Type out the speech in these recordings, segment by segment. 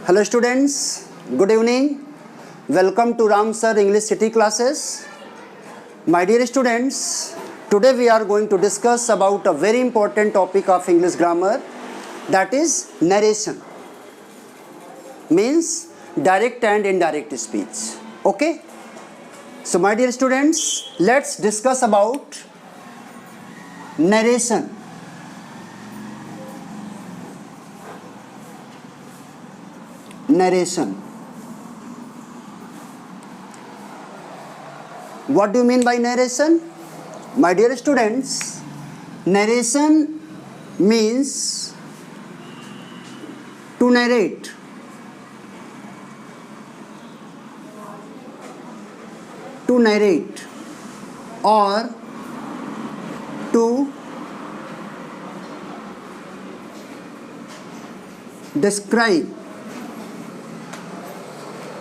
Hello students, good evening. Welcome to Ram Sir English City classes. My dear students, today we are going to discuss about a very important topic of English grammar, that is narration. Means direct and indirect speech. Okay? So my dear students, let's discuss about narration. Narration. What do you mean by narration? My dear students, narration means to narrate. To narrate or to describe.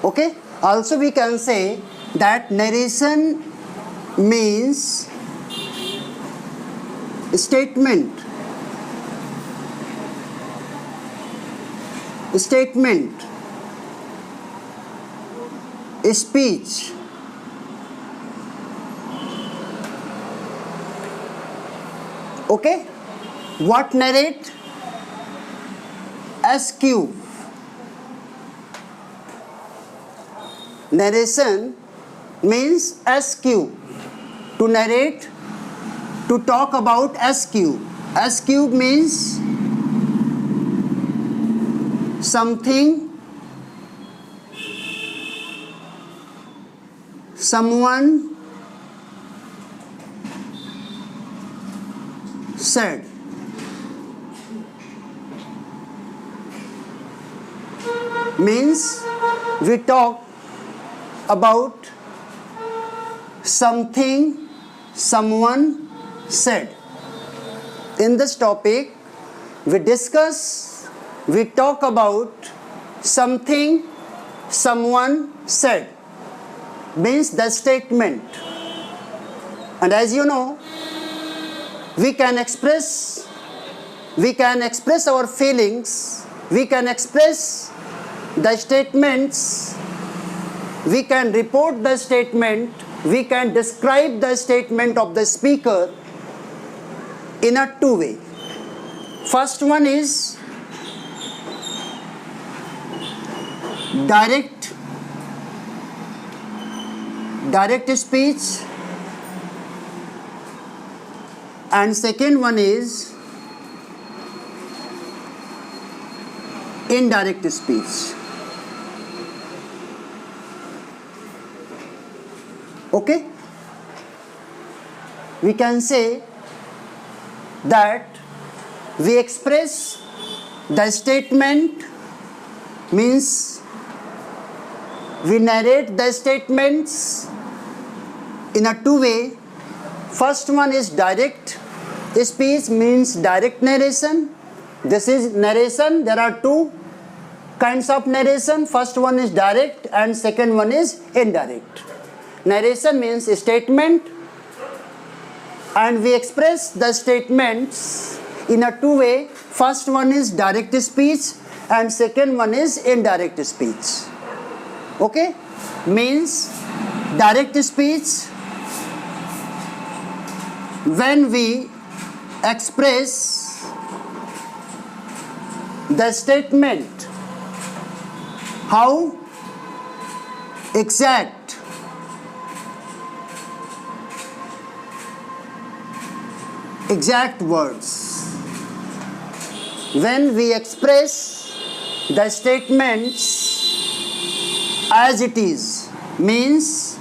Okay? Also we can say that narration means statement, speech, okay? What narrate? SQ. Narration means SQ. To narrate, to talk about SQ. SQ means something, someone said. Means we talk about something someone said. In this topic, we talk about something someone said. Means the statement. And as you know, we can express our feelings, we can express the statements, we can report the statement, we can describe the statement of the speaker in a two way. First one is direct speech, and second one is indirect speech. Okay? We can say that we express the statement, means we narrate the statements in a two way. First one is direct speech, means direct narration. This is narration. There are two kinds of narration. First one is direct and second one is indirect. Narration means a statement, and we express the statements in a two way. First one is direct speech and second one is indirect speech. Okay? Means direct speech, when we express the statement, how exact words. When we express the statements as it is, means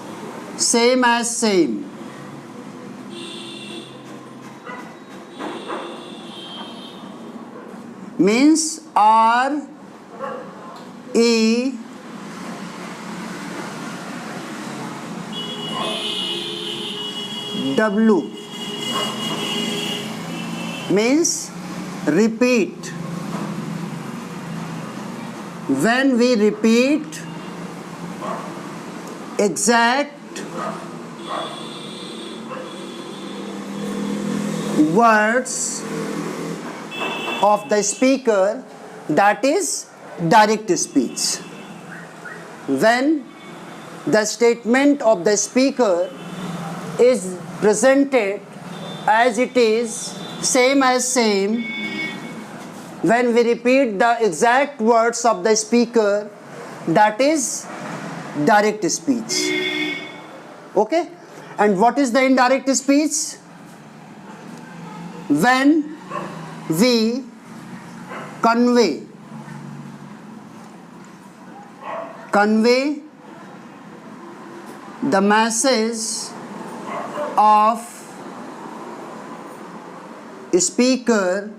same as same. Means R E W means repeat. When we repeat exact words of the speaker, that is direct speech. When the statement of the speaker is presented as it is, same as same, when we repeat the exact words of the speaker, that is direct speech. Okay? And what is the indirect speech? When we convey the message of speaker,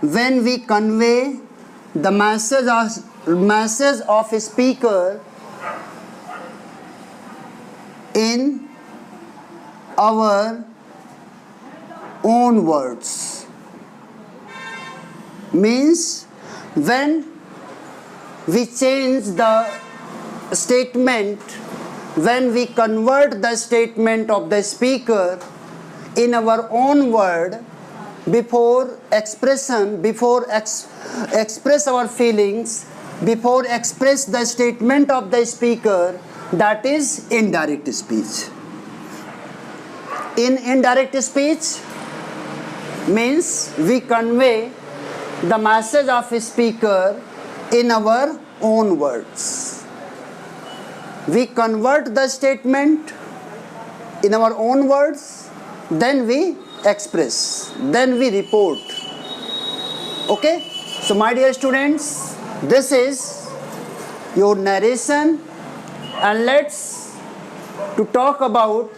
when we convey the message of speaker in our own words, means when we change the statement, when we convert the statement of the speaker in our own word, before express our feelings, before express the statement of the speaker, that is indirect speech. In indirect speech means we convey the message of a speaker in our own words. We convert the statement in our own words, then we express, then we report. Okay? So my dear students, this is your narration, and let's to talk about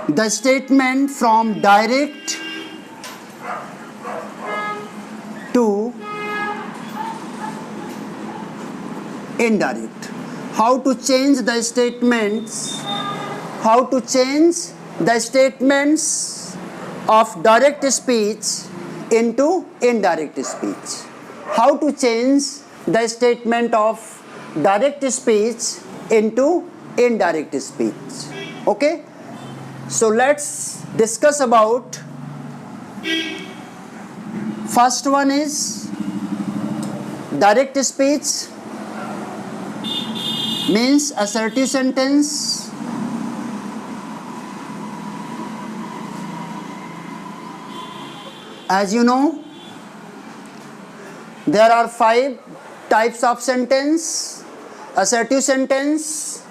the statement from direct to indirect. How to change the statements, of direct speech into indirect speech. How to change the statement of direct speech into indirect speech. Okay? So let's discuss about. First one is direct speech, means assertive sentence. As you know, there are 5 types of sentence. Assertive sentence.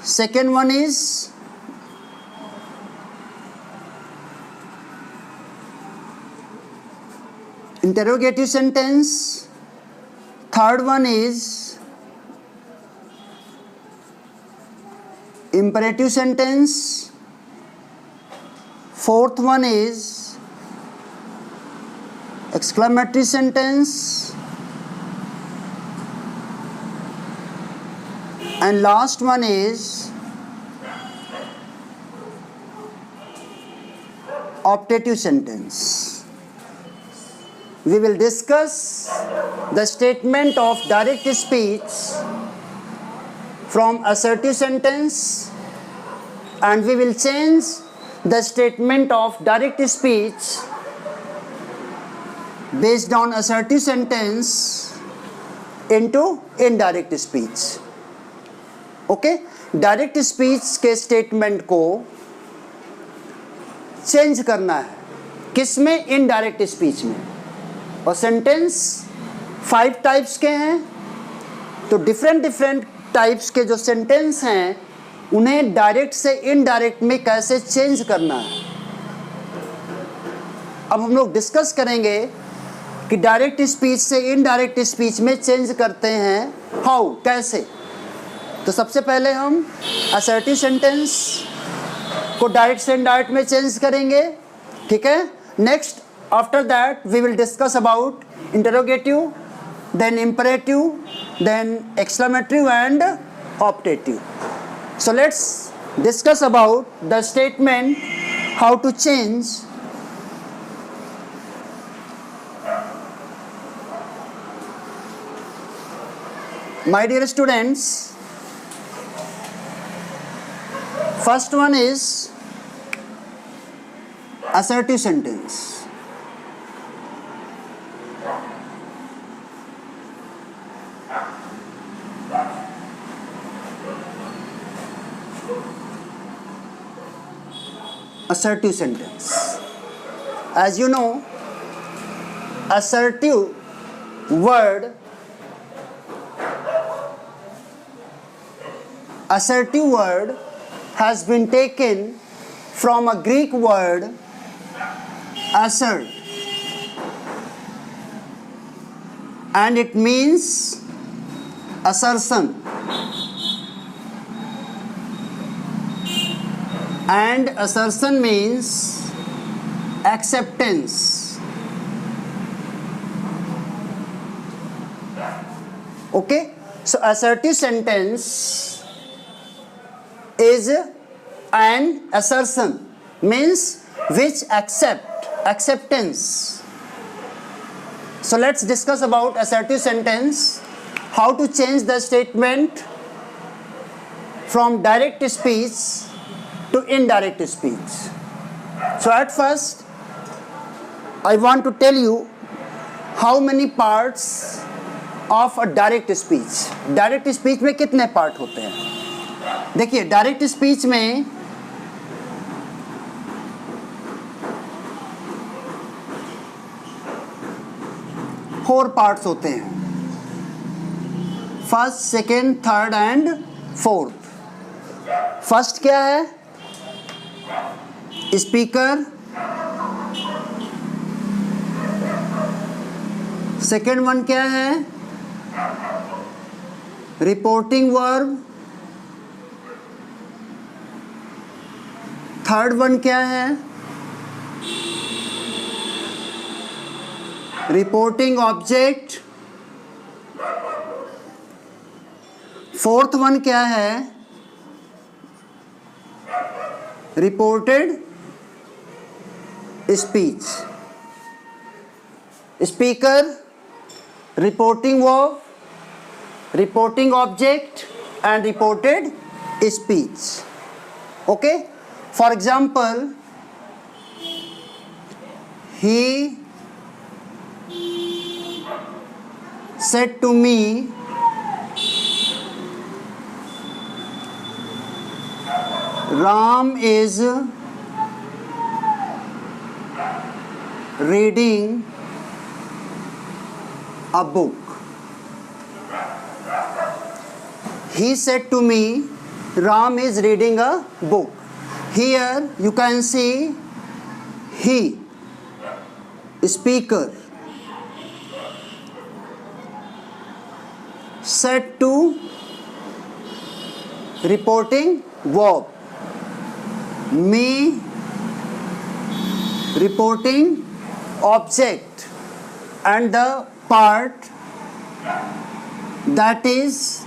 Second one is interrogative sentence. Third one is imperative sentence. Fourth one is exclamatory sentence. And last one is optative sentence. We will discuss the statement of direct speech from assertive sentence, and we will change the statement of direct speech based on assertive sentence into indirect speech. Okay? Direct speech के statement को change करना है, किसमें? Indirect speech में. और sentence 5 types के हैं, तो डिफरेंट टाइप्स के जो सेंटेंस हैं उन्हें डायरेक्ट से इनडायरेक्ट में कैसे चेंज करना है. अब हम लोग डिस्कस करेंगे कि डायरेक्ट स्पीच से इनडायरेक्ट स्पीच में चेंज करते हैं, हाउ, कैसे. तो सबसे पहले हम असर्टिव सेंटेंस को डायरेक्ट से इनडायरेक्ट में चेंज करेंगे, ठीक है. Next after that we will discuss about interrogative, then imperative, then exclamatory and optative. So let's discuss about the statement how to change my dear students. First one is assertive sentence. assertive sentence. As you know, assertive word has been taken from a Greek word assert, and it means assertion, and assertion means acceptance. Okay, so assertive sentence is an assertion, means which acceptance. So let's discuss about assertive sentence, how to change the statement from direct speech to indirect speech. So at first I want to tell you how many parts of a direct speech. Direct speech में कितने part होते हैं? देखिए, direct speech में four parts होते हैं, first, second, third and fourth. First क्या है? स्पीकर. सेकेंड वन क्या है? Reporting verb. थर्ड वन क्या है? Reporting object. फोर्थ वन क्या है? Reported speech. Speaker, reporting verb, reporting object and reported speech. Okay, for example, he said to me, Ram is reading a book. He said to me, Ram is reading a book. Here you can see he, speaker, said to reporting verb, me, reporting object, and the part that is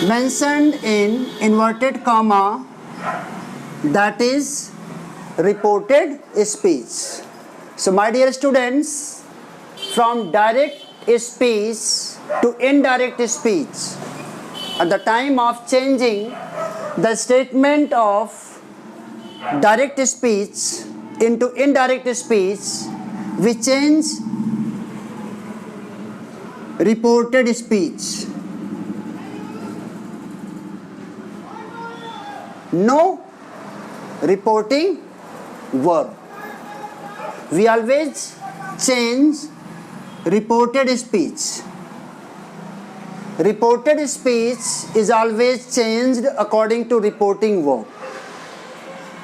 mentioned in inverted comma, that is reported speech. So my dear students, from direct speech to indirect speech, at the time of changing the statement of direct speech into indirect speech, we change reported speech. No reporting verb. We always change reported speech. Reported speech is always changed according to reporting verb.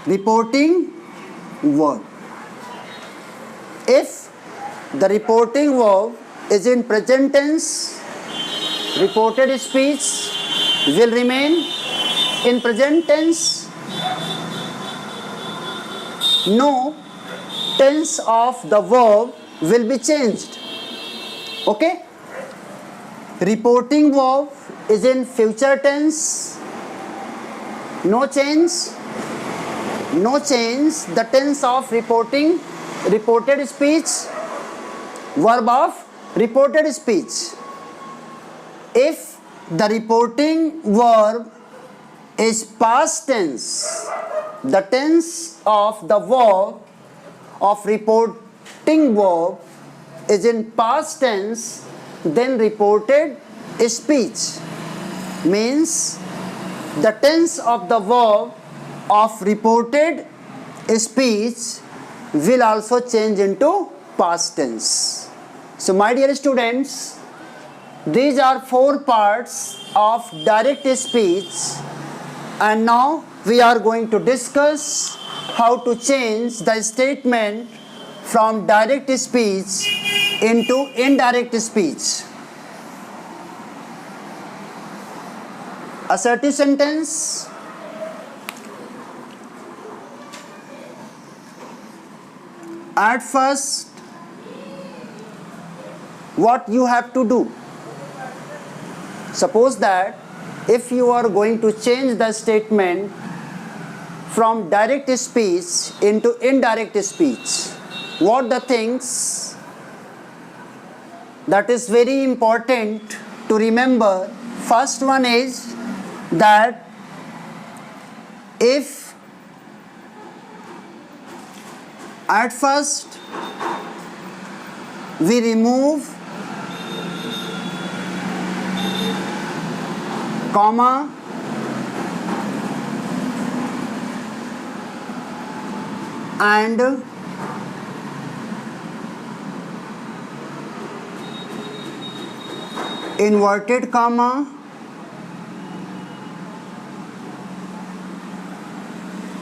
Reporting verb. If the reporting verb is in present tense, reported speech will remain in present tense. No tense of the verb will be changed. Okay? Reporting verb is in future tense. No change. No change. The tense of reported speech, verb of reported speech. If the reporting verb is past tense, the tense of the verb of reporting verb is in past tense, then reported speech means the tense of the verb of reported speech will also change into past tense. So my dear students, these are 4 parts of direct speech, and now we are going to discuss how to change the statement from direct speech into indirect speech. Assertive sentence. At first, what you have to do? Suppose that if you are going to change the statement from direct speech into indirect speech, what the things that is very important to remember? First one is that if at first we remove comma and inverted comma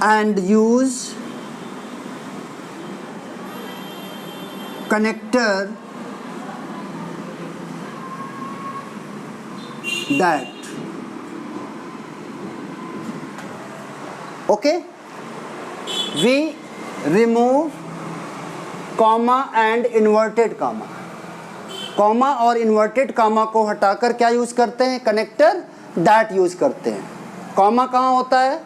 and use connector that. Okay, we remove comma and inverted comma. Comma और inverted comma को हटाकर क्या use करते हैं? Connector that use करते हैं. Comma कहाँ होता है?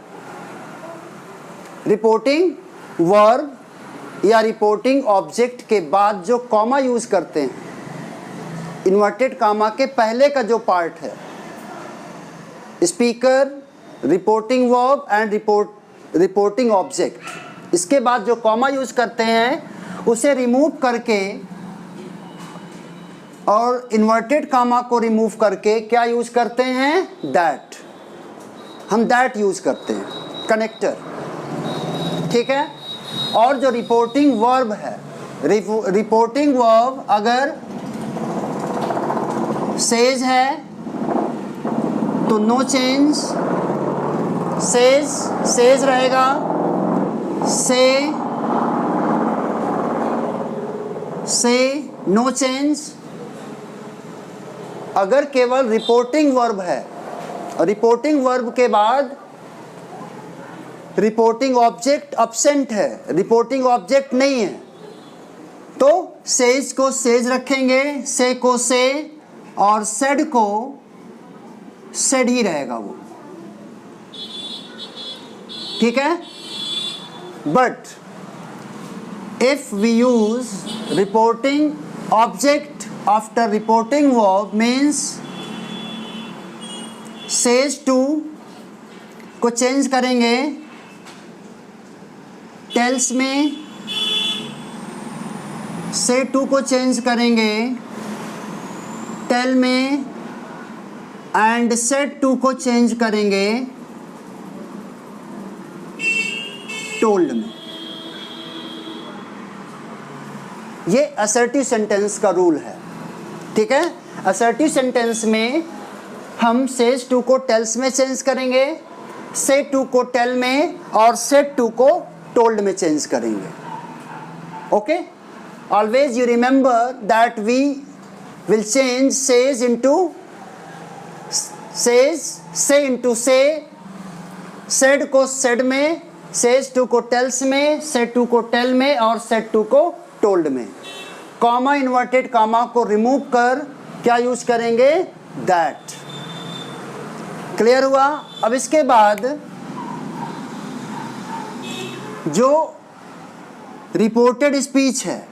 रिपोर्टिंग वर्ब या रिपोर्टिंग ऑब्जेक्ट के बाद जो कॉमा यूज करते हैं, इन्वर्टेड कॉमा के पहले का जो पार्ट है, speaker, reporting verb and reporting object, इसके बाद जो कॉमा यूज करते हैं उसे रिमूव करके और इन्वर्टेड कॉमा को रिमूव करके क्या यूज करते हैं? दैट. हम दैट यूज करते हैं, कनेक्टर. ठीक है. और जो रिपोर्टिंग वर्ब है, रिपोर्टिंग वर्ब अगर सेज है तो नो चेंज, सेज रहेगा, से नो चेंज. अगर केवल रिपोर्टिंग वर्ब है और रिपोर्टिंग वर्ब के बाद रिपोर्टिंग ऑब्जेक्ट अब्सेंट है, रिपोर्टिंग ऑब्जेक्ट नहीं है, तो सेज को सेज रखेंगे, से को से और सेड को सेड ही रहेगा वो. ठीक है. But if we use reporting object after reporting verb means says to को चेंज करेंगे टेल्स में, से टू को चेंज करेंगे टेल में एंड सेड टू को चेंज करेंगे टोल्ड में. ये असर्टिव सेंटेंस का रूल है. ठीक है. असर्टिव सेंटेंस में हम सेज टू को टेल्स में चेंज करेंगे, से टू को टेल में और सेड टू को टोल्ड में चेंज करेंगे. Okay. Always you remember that we will change says into says, say into say, said को सेड में, सेज टू को टेल्स में, सेड टू को टेल में और सेड टू को टोल्ड में. कॉमा इन्वर्टेड कॉमा को रिमूव कर क्या यूज करेंगे? दैट. क्लियर हुआ? अब इसके बाद जो रिपोर्टेड स्पीच है,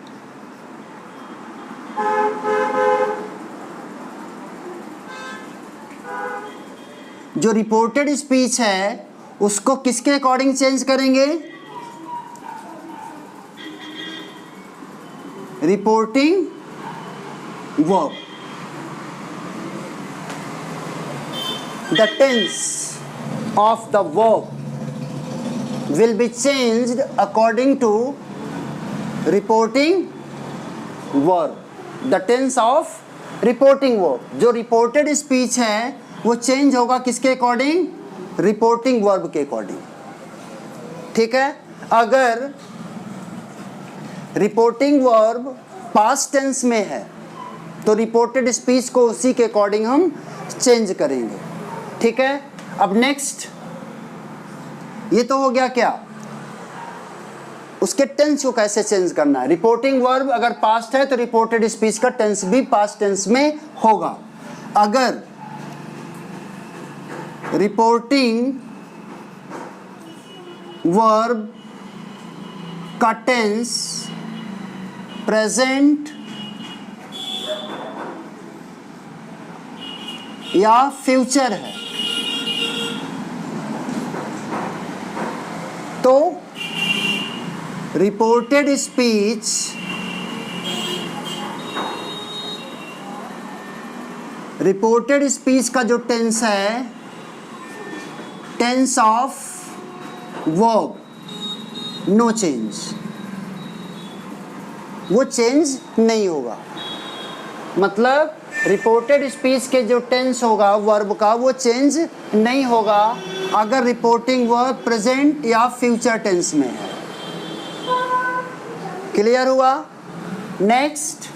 जो रिपोर्टेड स्पीच है उसको किसके अकॉर्डिंग चेंज करेंगे? Reporting verb. The tense of the verb will be changed according to reporting verb. The tense of reporting verb. जो reported speech है वो चेंज होगा किसके अकॉर्डिंग? रिपोर्टिंग वर्ब के अकॉर्डिंग. ठीक है. अगर रिपोर्टिंग वर्ब पास्ट टेंस में है तो रिपोर्टेड स्पीच को उसी के अकॉर्डिंग हम चेंज करेंगे. ठीक है. अब नेक्स्ट, ये तो हो गया क्या, उसके टेंस को कैसे चेंज करना है. रिपोर्टिंग वर्ब अगर पास्ट है तो रिपोर्टेड स्पीच का टेंस भी पास्ट टेंस में होगा. अगर रिपोर्टिंग वर्ब का टेंस प्रेजेंट या फ्यूचर है तो रिपोर्टेड स्पीच का जो टेंस है, tense of verb, no change, वो चेंज नहीं होगा. मतलब रिपोर्टेड स्पीच के जो टेंस होगा वर्ब का वो चेंज नहीं होगा अगर रिपोर्टिंग वर्ब प्रेजेंट या फ्यूचर टेंस में है. क्लियर हुआ. नेक्स्ट,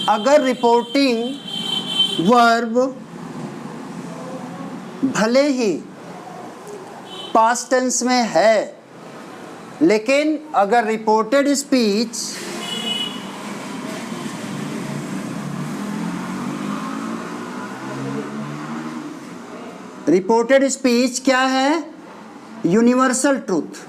अगर रिपोर्टिंग वर्ब भले ही पास्ट टेंस में है लेकिन अगर रिपोर्टेड स्पीच क्या है, यूनिवर्सल ट्रूथ.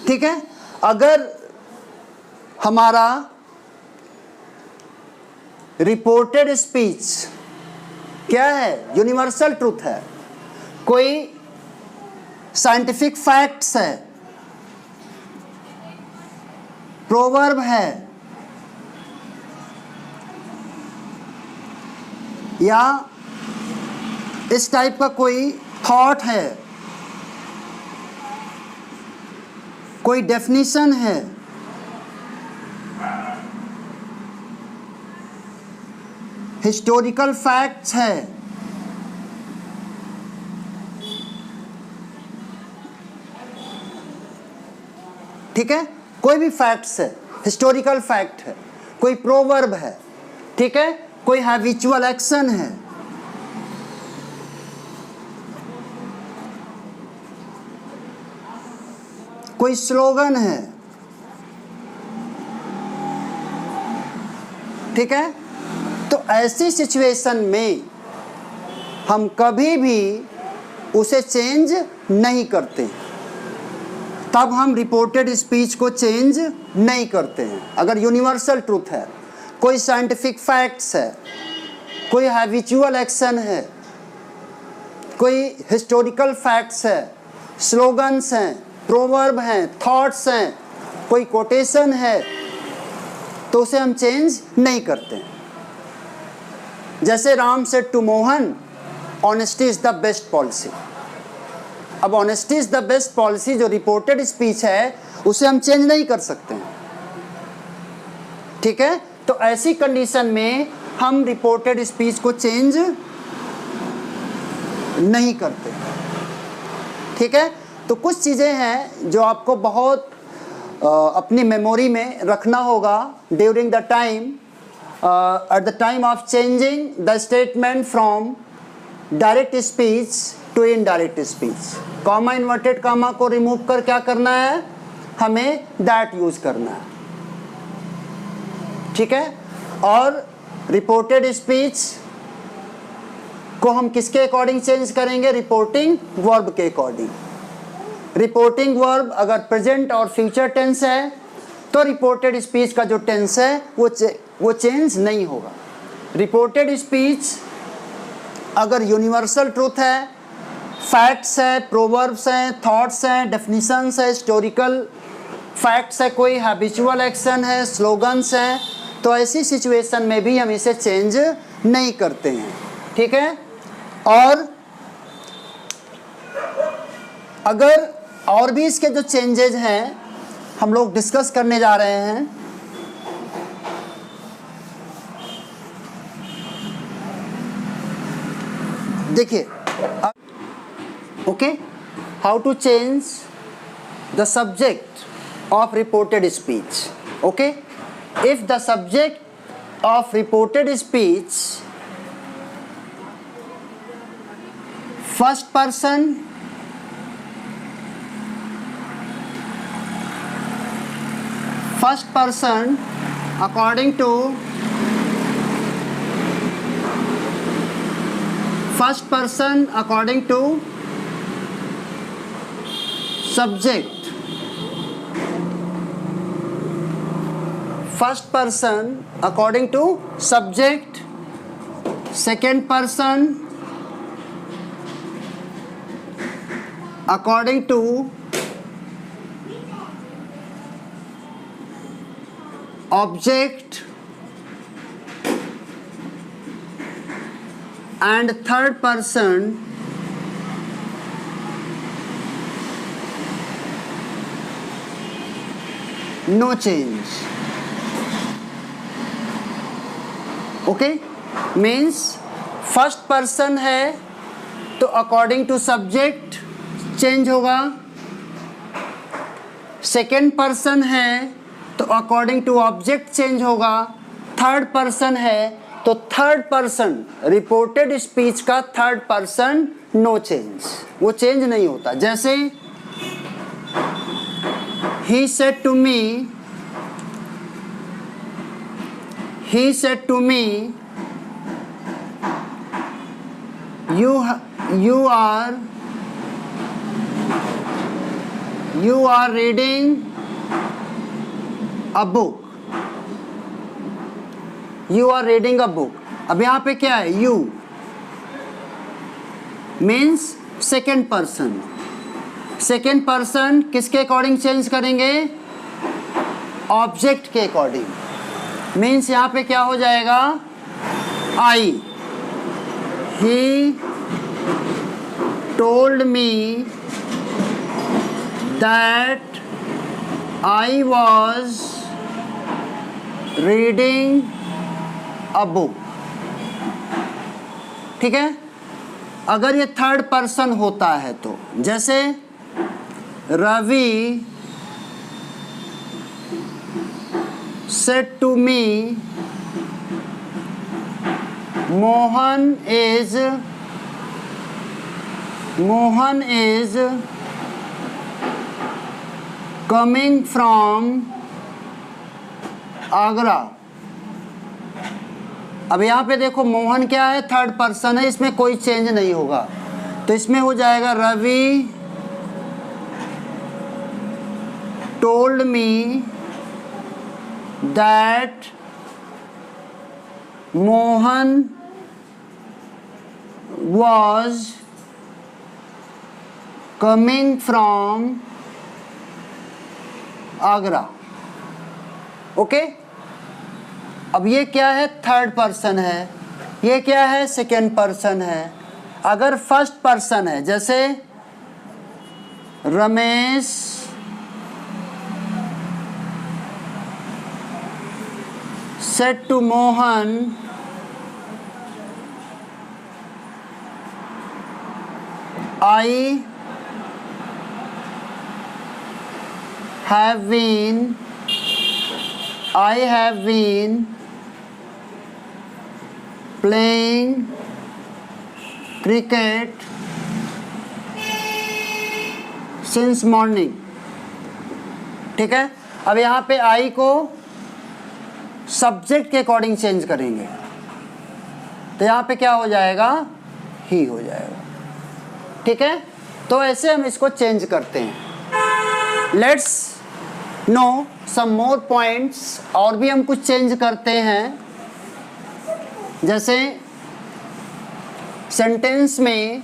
ठीक है. अगर हमारा रिपोर्टेड स्पीच क्या है, यूनिवर्सल ट्रूथ है, कोई साइंटिफिक फैक्ट्स है, प्रोवर्ब है या इस टाइप का कोई थॉट है, कोई डेफिनेशन है, हिस्टोरिकल फैक्ट्स है, ठीक है, कोई भी फैक्ट्स है, हिस्टोरिकल फैक्ट है, कोई प्रोवर्ब है, ठीक है, कोई हैबिचुअल एक्शन है, कोई स्लोगन है, ठीक है. तो ऐसी सिचुएशन में हम कभी भी उसे चेंज नहीं करते. तब हम रिपोर्टेड स्पीच को चेंज नहीं करते हैं. अगर यूनिवर्सल ट्रूथ है, कोई साइंटिफिक फैक्ट्स है, कोई हैबिचुअल एक्शन है, कोई हिस्टोरिकल फैक्ट्स है, स्लोगन्स हैं, प्रोवर्ब हैं, थॉट्स हैं, कोई कोटेशन है, तो उसे हम चेंज नहीं करते. जैसे Ram said to Mohan, honesty is the best policy. अब honesty is the best policy जो रिपोर्टेड स्पीच है उसे हम चेंज नहीं कर सकते हैं. ठीक है. तो ऐसी कंडीशन में हम रिपोर्टेड स्पीच को चेंज नहीं करते. ठीक है. तो कुछ चीज़ें हैं जो आपको बहुत अपनी मेमोरी में रखना होगा during the time, at the time of changing the statement from direct speech to indirect speech. Comma inverted comma को रिमूव कर क्या करना है, हमें दैट यूज करना है. ठीक है. और रिपोर्टेड स्पीच को हम किसके अकॉर्डिंग चेंज करेंगे, रिपोर्टिंग वर्ब के अकॉर्डिंग. रिपोर्टिंग वर्ब अगर प्रेजेंट और फ्यूचर टेंस है तो रिपोर्टेड स्पीच का जो टेंस है वो चेंज नहीं होगा. रिपोर्टेड स्पीच अगर यूनिवर्सल ट्रूथ है, फैक्ट्स है, प्रोवर्ब्स हैं, थॉट्स हैं, डेफिनेशंस है, हिस्टोरिकल फैक्ट्स है, कोई हैबिचुअल एक्शन है, स्लोगन्स हैं, तो ऐसी सिचुएशन में भी हम इसे चेंज नहीं करते हैं. ठीक है। और अगर और भी इसके जो चेंजेज हैं हम लोग डिस्कस करने जा रहे हैं। देखिए, okay, how to change the subject of reported speech. Okay, if the subject of reported speech first person according to subject, first person according to subject, second person according to object, and third person no change. Okay, means first person है तो according to subject change होगा, second person है तो according to object change होगा, third person है तो third person reported speech का third person no change, वो चेंज नहीं होता। जैसे he said to me you are reading a book, you are reading a book। अब यहाँ पे क्या है, you means second person, second person किसके अकॉर्डिंग चेंज करेंगे, ऑब्जेक्ट के अकॉर्डिंग। मीन्स यहाँ पे क्या हो जाएगा, I, he told me that I was reading a book. ठीक है, अगर ये थर्ड पर्सन होता है तो जैसे Ravi said to me Mohan is coming from Agra. अब यहाँ पे देखो मोहन क्या है, थर्ड पर्सन है, इसमें कोई चेंज नहीं होगा, तो इसमें हो जाएगा Ravi told me that Mohan was coming from Agra. Okay, अब ये क्या है, थर्ड पर्सन है, ये क्या है, सेकेंड पर्सन है। अगर फर्स्ट पर्सन है जैसे Ramesh said to Mohan I have been playing cricket since morning। ठीक है, अब यहाँ पे आई को सब्जेक्ट के अकॉर्डिंग चेंज करेंगे तो यहाँ पे क्या हो जाएगा, ही हो जाएगा। ठीक है, तो ऐसे हम इसको चेंज करते हैं। Let's know some more points, और भी हम कुछ चेंज करते हैं। जैसे सेंटेंस में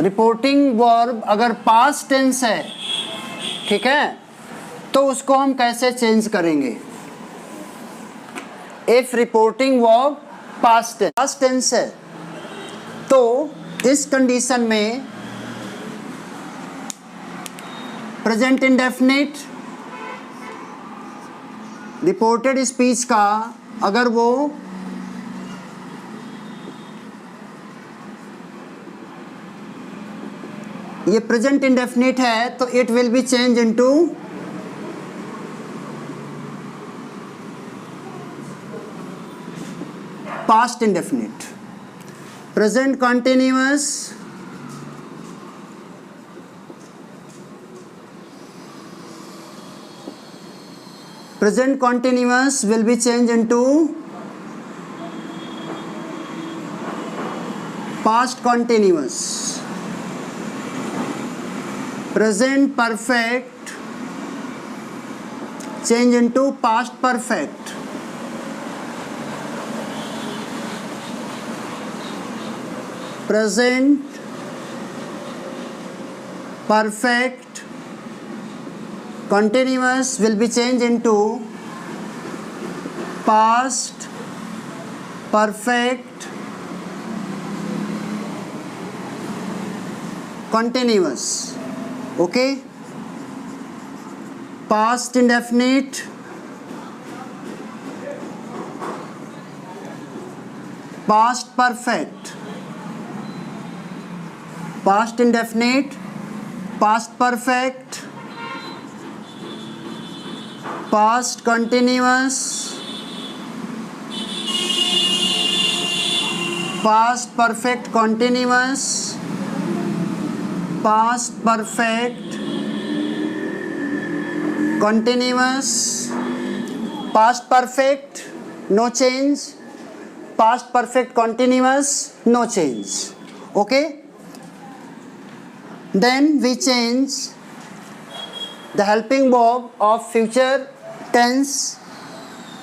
रिपोर्टिंग वर्ब अगर पास्ट टेंस है, ठीक है, तो उसको हम कैसे चेंज करेंगे। If reporting verb past tense है तो इस कंडीशन में प्रेजेंट इंडेफिनिट रिपोर्टेड स्पीच का अगर वो ये प्रेजेंट इंडेफिनिट है तो it will be change into past indefinite. Present continuous will be changed into past continuous. Present perfect change into past perfect. Present perfect continuous will be changed into past perfect continuous. Okay, past indefinite past perfect, past indefinite past perfect past continuous past perfect continuous past perfect continuous past perfect no change past perfect continuous no change. Okay, then we change the helping verb of future tense.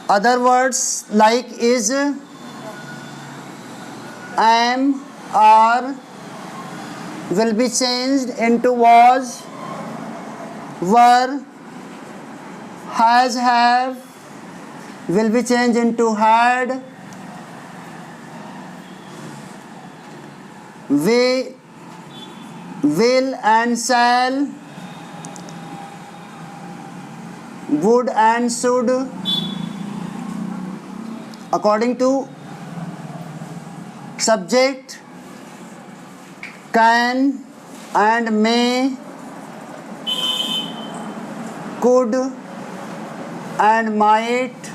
Other words like is, am, are will be changed into was, were. Has, have will be changed into had. We, will and shall, would and should. According to subject, can and may, could and might,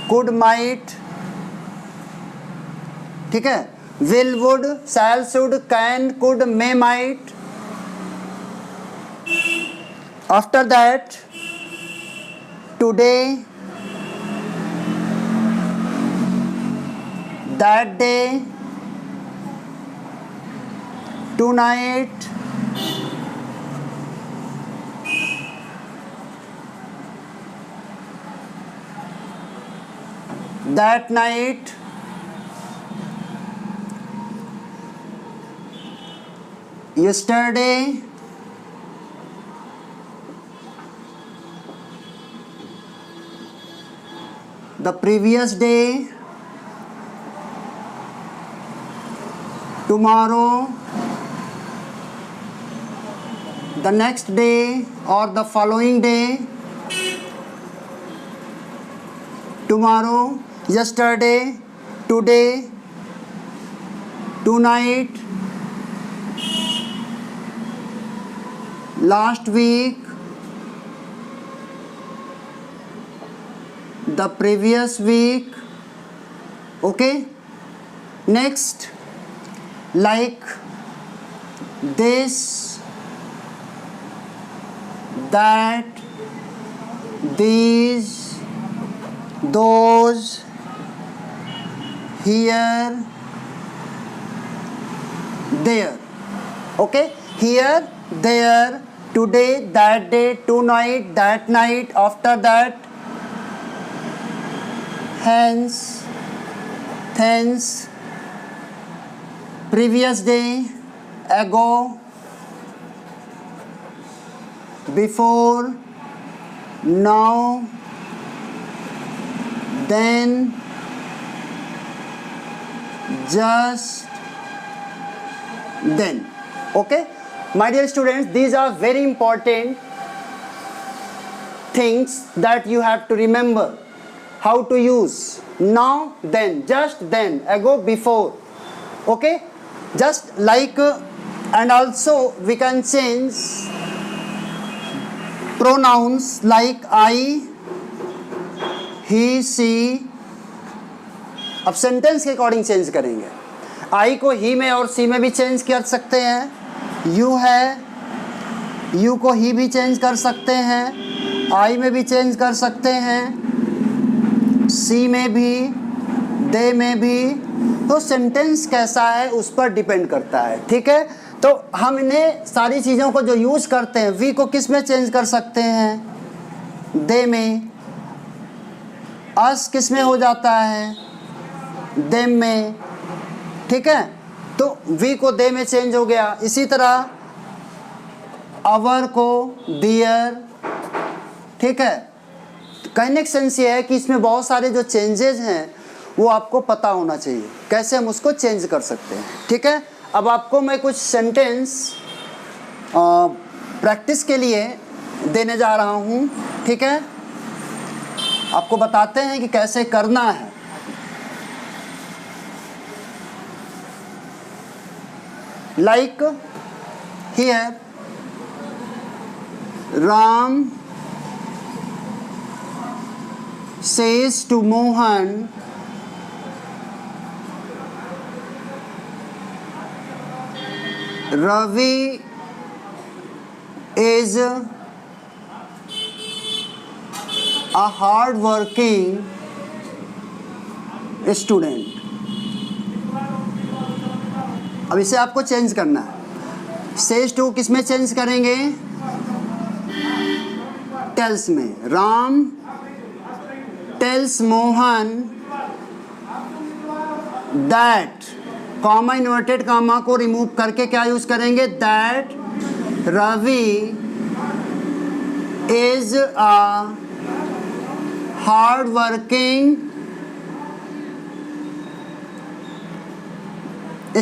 could might. ठीक है, will, would, shall, should, can, could, may, might. After that, today, that day, tonight, that night, yesterday, the previous day, tomorrow, the next day or the following day, tomorrow, yesterday, today, tonight, last week, the previous week. Okay, next, like this, that, these, those, here, there. Okay, here, there, today, that day, tonight, that night, after that, hence, thence, previous day, ago, before, now, then, just then. Okay, my dear students, these are very important things that you have to remember. How to use now, then, just then, ago, before. Okay, just like and also we can change pronouns like I, he, she. अब sentence के according change करेंगे. आई को ही में और सी में भी change कर सकते हैं. यू है, यू को ही भी चेंज कर सकते हैं, आई में भी चेंज कर सकते हैं, सी में भी, दे में भी. तो सेंटेंस कैसा है उस पर डिपेंड करता है. ठीक है, तो हम इन्हें सारी चीज़ों को जो यूज़ करते हैं, वी को किस में चेंज कर सकते हैं? दे में. अस किस में हो जाता है? देम में. ठीक है, तो वी को दे में चेंज हो गया. इसी तरह अवर को दियर. ठीक है, कहने का सेंस ये है कि इसमें बहुत सारे जो चेंजेस हैं वो आपको पता होना चाहिए, कैसे हम उसको चेंज कर सकते हैं. ठीक है, अब आपको मैं कुछ सेंटेंस प्रैक्टिस के लिए देने जा रहा हूँ. ठीक है, आपको बताते हैं कि कैसे करना है. Like here, Ram says to Mohan, Ravi is a hard-working student. अब इसे आपको चेंज करना है. सेज टू किस में चेंज करेंगे? टेल्स में. Ram tells Mohan that, comma inverted comma को रिमूव करके क्या यूज करेंगे? That Ravi is a hard working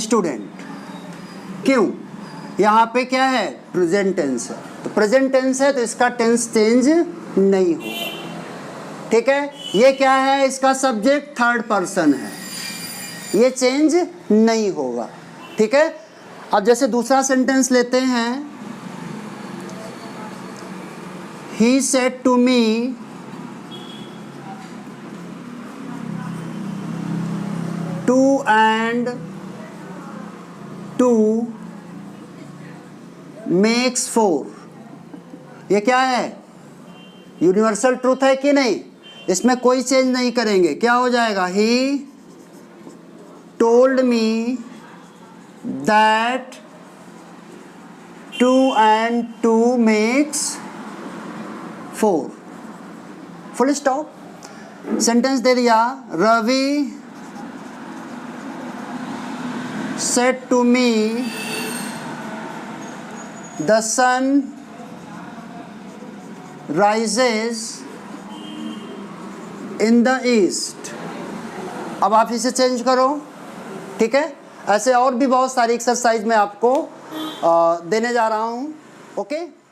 student. क्यों? यहाँ पे क्या है? प्रेजेंट टेंस है. तो प्रेजेंट टेंस है तो इसका टेंस चेंज नहीं होगा. ठीक है, ये क्या है? इसका सब्जेक्ट थर्ड पर्सन है, ये चेंज नहीं होगा. ठीक है, अब जैसे दूसरा सेंटेंस लेते हैं. He said to me two and two makes four. ये क्या है? यूनिवर्सल ट्रूथ है कि नहीं? इसमें कोई चेंज नहीं करेंगे. क्या हो जाएगा? He told me that two and two makes four. Full stop. Sentence दे दिया. Ravi said to me the sun rises in the east. अब आप इसे चेंज करो. ठीक है, ऐसे और भी बहुत सारी एक्सरसाइज मैं आपको देने जा रहा हूँ. ओके.